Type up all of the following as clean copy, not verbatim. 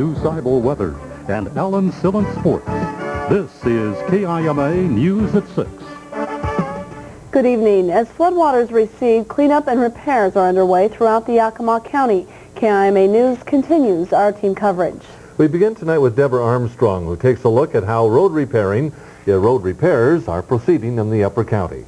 Seibel weather and Alan Sillen sports. This is KIMA News at 6. Good evening. As floodwaters recede, cleanup and repairs are underway throughout the Yakima County. KIMA News continues our team coverage. We begin tonight with Deborah Armstrong, who takes a look at how road repairs are proceeding in the Upper County.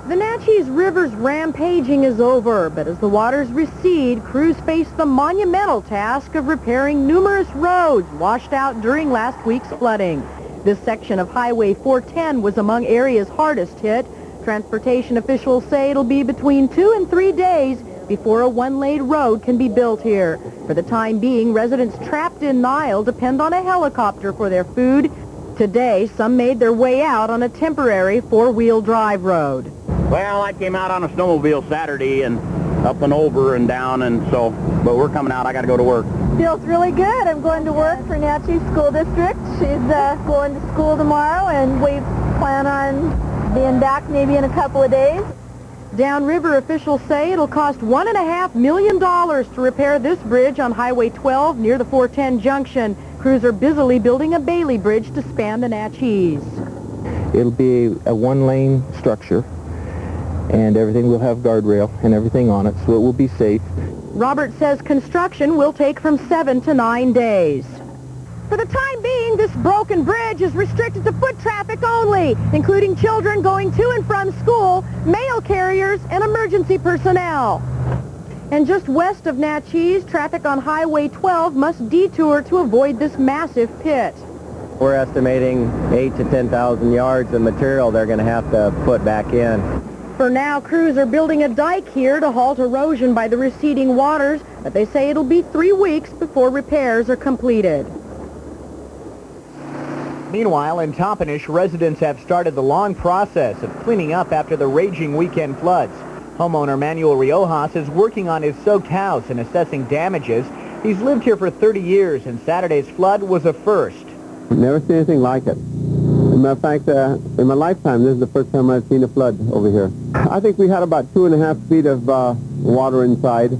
The Natchez River's rampaging is over, but as the waters recede, crews face the monumental task of repairing numerous roads washed out during last week's flooding. This section of Highway 410 was among areas hardest hit. Transportation officials say it'll be between 2 and 3 days before a one-lane road can be built here. For the time being, residents trapped in Nile depend on a helicopter for their food. Today, some made their way out on a temporary four-wheel drive road. Well, I came out on a snowmobile Saturday and up and over and down, but we're coming out. I got to go to work. Feels really good. I'm going to work for Natchez School District. She's going to school tomorrow, and we plan on being back maybe in a couple of days. Downriver officials say it'll cost $1.5 million to repair this bridge on Highway 12 near the 410 junction. Crews are busily building a Bailey Bridge to span the Natchez. It'll be a one-lane structure, and everything will have guardrail and everything on it, so it will be safe. Robert says construction will take from 7 to 9 days. For the time being, this broken bridge is restricted to foot traffic only, including children going to and from school, mail carriers, and emergency personnel. And just west of Natchez, traffic on Highway 12 must detour to avoid this massive pit. We're estimating 8 to 10,000 yards of material they're going to have to put back in. For now, crews are building a dike here to halt erosion by the receding waters, but they say it'll be 3 weeks before repairs are completed. Meanwhile, in Toppenish, residents have started the long process of cleaning up after the raging weekend floods. Homeowner Manuel Riojas is working on his soaked house and assessing damages. He's lived here for 30 years, and Saturday's flood was a first. Never seen anything like it. As a matter of fact, in my lifetime, this is the first time I've seen a flood over here. I think we had about 2.5 feet of water inside,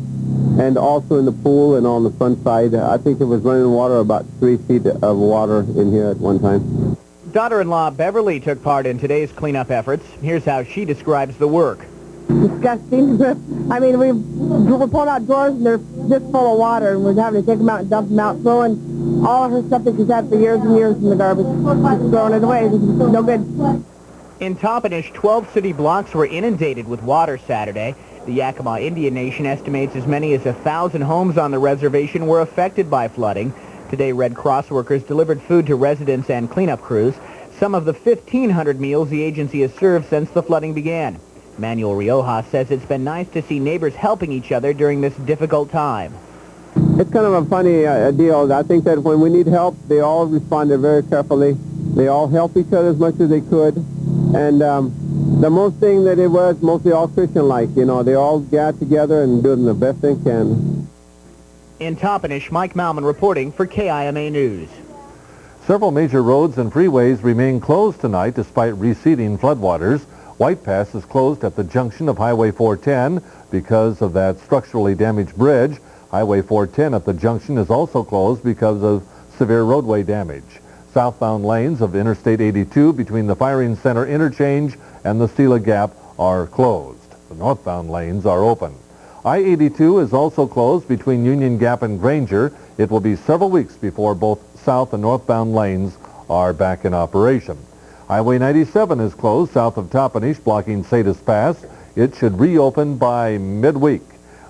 and also in the pool and on the front side. I think it was running water about 3 feet of water in here at one time. Daughter-in-law Beverly took part in today's cleanup efforts. Here's how she describes the work. Disgusting. I mean, we're pulling out drawers and they're this full of water, and we're having to take them out and dump them out, throwing all of her stuff that she's had for years and years in the garbage, just throwing it away. This is no good. In Toppenish, 12 city blocks were inundated with water Saturday. The Yakima Indian Nation estimates as many as 1,000 homes on the reservation were affected by flooding. Today, Red Cross workers delivered food to residents and cleanup crews, some of the 1,500 meals the agency has served since the flooding began. Manuel Riojas says it's been nice to see neighbors helping each other during this difficult time. It's kind of a funny deal. I think that when we need help, they all responded very carefully. They all helped each other as much as they could. And the most thing that it was mostly all Christian-like. You know, they all got together and doing the best they can. In Toppenish, Mike Malman reporting for KIMA News. Several major roads and freeways remain closed tonight despite receding floodwaters. White Pass is closed at the junction of Highway 410 because of that structurally damaged bridge. Highway 410 at the junction is also closed because of severe roadway damage. Southbound lanes of Interstate 82 between the Firing Center interchange and the Stila Gap are closed. The northbound lanes are open. I-82 is also closed between Union Gap and Granger. It will be several weeks before both south and northbound lanes are back in operation. Highway 97 is closed south of Toppenish, blocking Sadis Pass. It should reopen by midweek.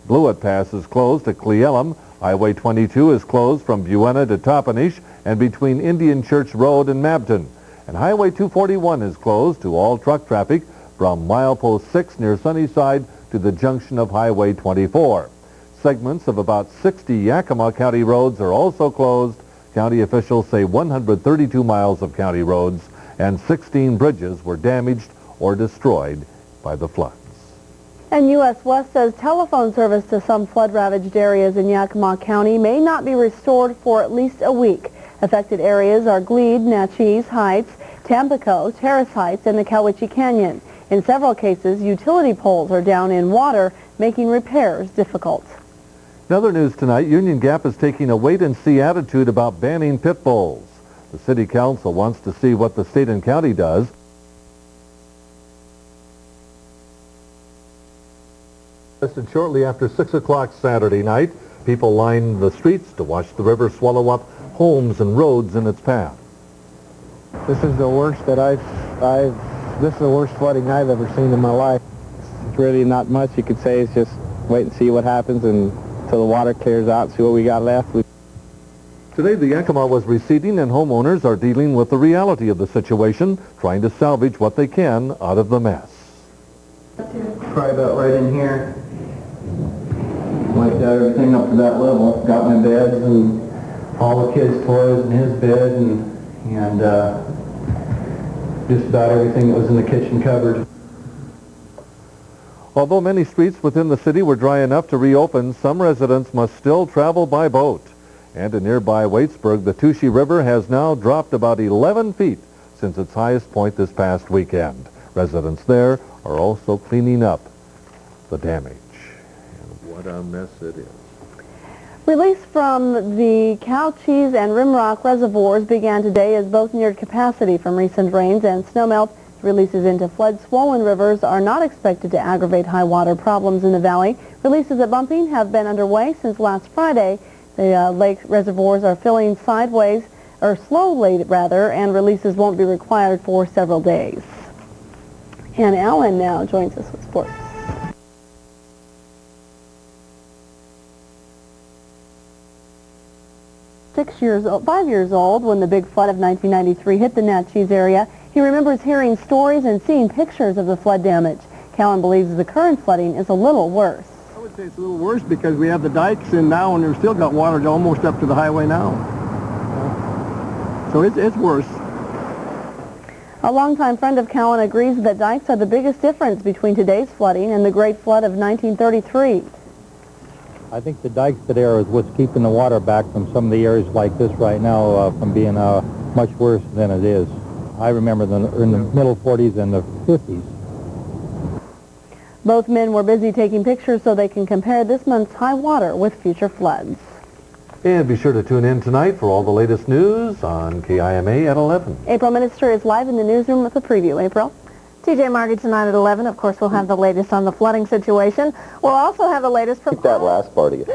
Blewett Pass is closed at Cle Elum. Highway 22 is closed from Buena to Toppenish and between Indian Church Road and Mabton. And Highway 241 is closed to all truck traffic from milepost 6 near Sunnyside to the junction of Highway 24. Segments of about 60 Yakima County roads are also closed. County officials say 132 miles of county roads and 16 bridges were damaged or destroyed by the floods. And U.S. West says telephone service to some flood-ravaged areas in Yakima County may not be restored for at least a week. Affected areas are Glebe, Natchez Heights, Tampico, Terrace Heights, and the Cowiche Canyon. In several cases, utility poles are down in water, making repairs difficult. In other news tonight, Union Gap is taking a wait-and-see attitude about banning pit bulls. The City Council wants to see what the state and county does. Shortly after 6 o'clock Saturday night, people lined the streets to watch the river swallow up homes and roads in its path. This is the worst that this is the worst flooding I've ever seen in my life. It's really not much you could say. It's just wait and see what happens until the water clears out, see what we got left. Today, the Yakima was receding, and homeowners are dealing with the reality of the situation, trying to salvage what they can out of the mess. Probably about right in here. Wiped out everything up to that level. Got my beds and all the kids' toys in his bed and just about everything that was in the kitchen cupboard. Although many streets within the city were dry enough to reopen, some residents must still travel by boat. And in nearby Waitsburg, the Touchy River has now dropped about 11 feet since its highest point this past weekend. Residents there are also cleaning up the damage. And what a mess it is. Release from the Cow Cheese and Rimrock reservoirs began today as both neared capacity from recent rains and snowmelt. Releases into flood-swollen rivers are not expected to aggravate high water problems in the valley. Releases at Bumping have been underway since last Friday. The lake reservoirs are filling sideways, or slowly rather, and releases won't be required for several days. And Alan now joins us with sports. 5 years old when the big flood of 1993 hit the Natchez area. He remembers hearing stories and seeing pictures of the flood damage. Callan believes the current flooding is a little worse. I would say it's a little worse because we have the dikes in now and we've still got water almost up to the highway now. So it's worse. A longtime friend of Callan agrees that dikes are the biggest difference between today's flooding and the Great Flood of 1933. I think the dikes today are what's keeping the water back from some of the areas like this right now from being much worse than it is. I remember in the middle 40s and the 50s. Both men were busy taking pictures so they can compare this month's high water with future floods. And be sure to tune in tonight for all the latest news on KIMA at 11. April Minister is live in the newsroom with a preview. April? TJ Margie tonight at 11. Of course, we'll have the latest on the flooding situation. We'll also have the latest from... That last part again.